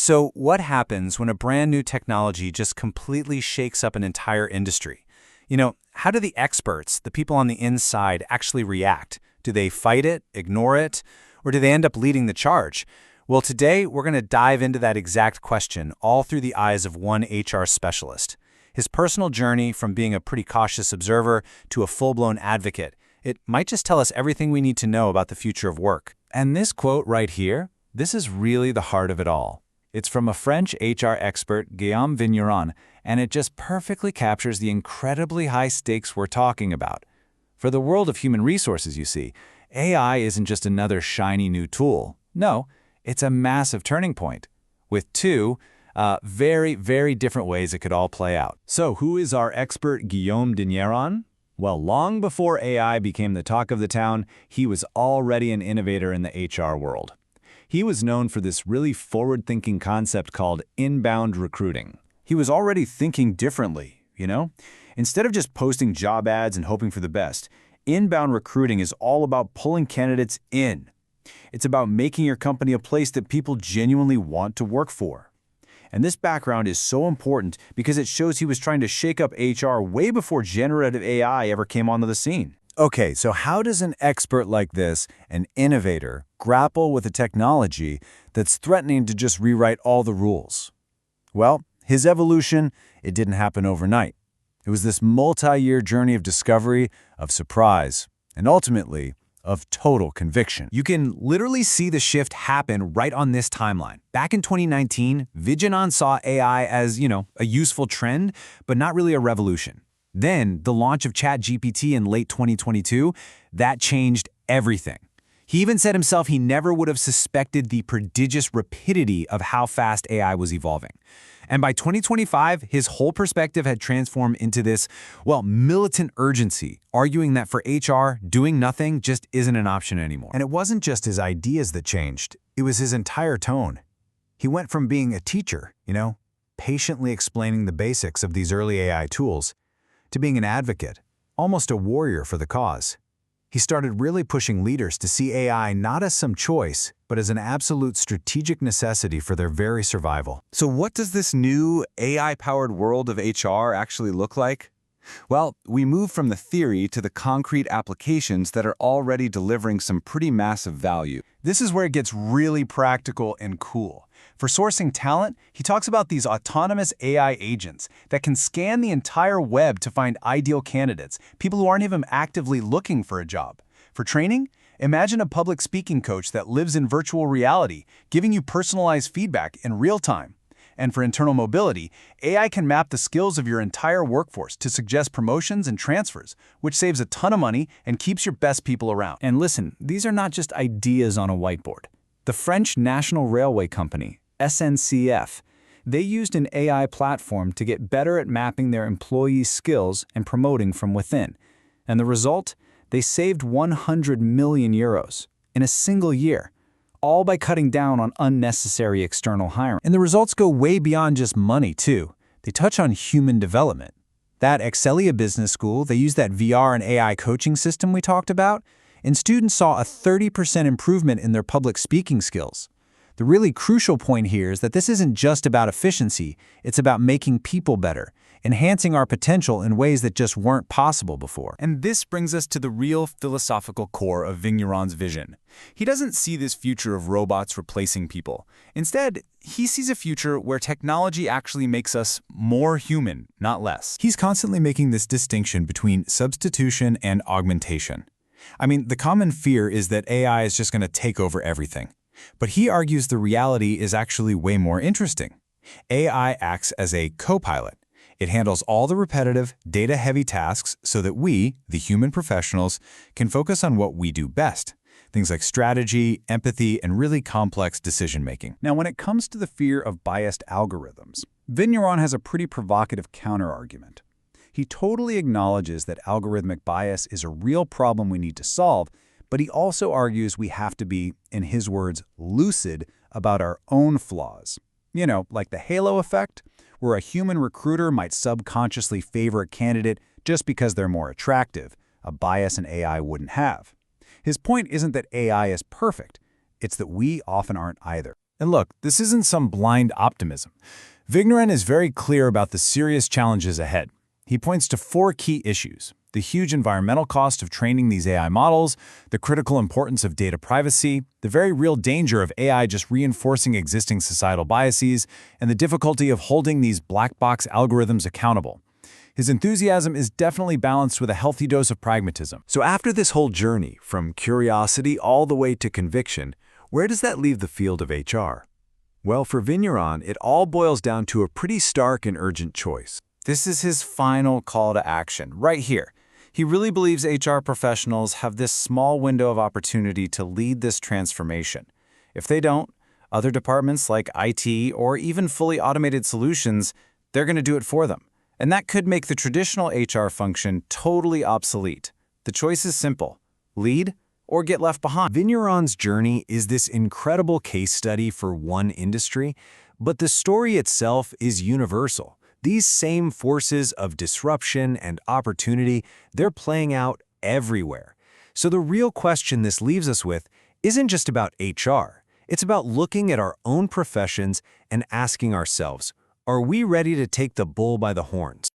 So what happens when a brand new technology just completely shakes up an entire industry? How do the experts, the people on the inside, actually react? Do they fight it, ignore it, or do they end up leading the charge? Well, today we're going to dive into that exact question, all through the eyes of one HR specialist. His personal journey from being a pretty cautious observer to a full-blown advocate. It might just tell us everything we need to know about the future of work. And this quote right here, this is really the heart of it all. It's from a French HR expert, Guillaume Vigneron, and it just perfectly captures the incredibly high stakes we're talking about. For the world of human resources, you see, AI isn't just another shiny new tool. No, it's a massive turning point, with two very, very different ways it could all play out. So who is our expert Guillaume Vigneron? Well, long before AI became the talk of the town, he was already an innovator in the HR world. He was known for this really forward-thinking concept called inbound recruiting. He was already thinking differently, Instead of just posting job ads and hoping for the best, inbound recruiting is all about pulling candidates in. It's about making your company a place that people genuinely want to work for. And this background is so important because it shows he was trying to shake up HR way before generative AI ever came onto the scene. Okay, so how does an expert like this, an innovator, grapple with a technology that's threatening to just rewrite all the rules? Well, his evolution, it didn't happen overnight. It was this multi-year journey of discovery, of surprise, and ultimately, of total conviction. You can literally see the shift happen right on this timeline. Back in 2019, Vigneron saw AI as, a useful trend, but not really a revolution. Then, the launch of ChatGPT in late 2022, that changed everything. He even said himself he never would have suspected the prodigious rapidity of how fast AI was evolving. And by 2025, his whole perspective had transformed into this, militant urgency, arguing that for HR, doing nothing just isn't an option anymore. And it wasn't just his ideas that changed, it was his entire tone. He went from being a teacher, patiently explaining the basics of these early AI tools, to being an advocate, almost a warrior for the cause. He started really pushing leaders to see AI not as some choice, but as an absolute strategic necessity for their very survival. So what does this new AI-powered world of HR actually look like? Well, we move from the theory to the concrete applications that are already delivering some pretty massive value. This is where it gets really practical and cool. For sourcing talent, he talks about these autonomous AI agents that can scan the entire web to find ideal candidates, people who aren't even actively looking for a job. For training, imagine a public speaking coach that lives in virtual reality, giving you personalized feedback in real time. And for internal mobility, AI can map the skills of your entire workforce to suggest promotions and transfers, which saves a ton of money and keeps your best people around. And listen, these are not just ideas on a whiteboard. The French National Railway Company, SNCF, they used an AI platform to get better at mapping their employees' skills and promoting from within. And the result? They saved 100 million euros in a single year, all by cutting down on unnecessary external hiring. And the results go way beyond just money, too. They touch on human development. That Excelia Business School, they use that VR and AI coaching system we talked about, and students saw a 30% improvement in their public speaking skills. The really crucial point here is that this isn't just about efficiency, it's about making people better, enhancing our potential in ways that just weren't possible before. And this brings us to the real philosophical core of Vigneron's vision. He doesn't see this future of robots replacing people. Instead, he sees a future where technology actually makes us more human, not less. He's constantly making this distinction between substitution and augmentation. The common fear is that AI is just going to take over everything. But he argues the reality is actually way more interesting. AI acts as a co-pilot. It handles all the repetitive, data-heavy tasks so that we, the human professionals, can focus on what we do best. Things like strategy, empathy, and really complex decision-making. Now, when it comes to the fear of biased algorithms, Vigneron has a pretty provocative counter-argument. He totally acknowledges that algorithmic bias is a real problem we need to solve, but he also argues we have to be, in his words, lucid about our own flaws. Like the halo effect, where a human recruiter might subconsciously favor a candidate just because they're more attractive, a bias an AI wouldn't have. His point isn't that AI is perfect, it's that we often aren't either. And look, this isn't some blind optimism. Vigneron is very clear about the serious challenges ahead. He points to 4 key issues: the huge environmental cost of training these AI models, the critical importance of data privacy, the very real danger of AI just reinforcing existing societal biases, and the difficulty of holding these black box algorithms accountable. His enthusiasm is definitely balanced with a healthy dose of pragmatism. So after this whole journey, from curiosity all the way to conviction, where does that leave the field of HR? Well, for Vigneron, it all boils down to a pretty stark and urgent choice. This is his final call to action, right here. He really believes HR professionals have this small window of opportunity to lead this transformation. If they don't, other departments like IT or even fully automated solutions, they're going to do it for them. And that could make the traditional HR function totally obsolete. The choice is simple: lead or get left behind. Vigneron's journey is this incredible case study for one industry, but the story itself is universal. These same forces of disruption and opportunity, they're playing out everywhere. So the real question this leaves us with isn't just about HR. It's about looking at our own professions and asking ourselves, are we ready to take the bull by the horns?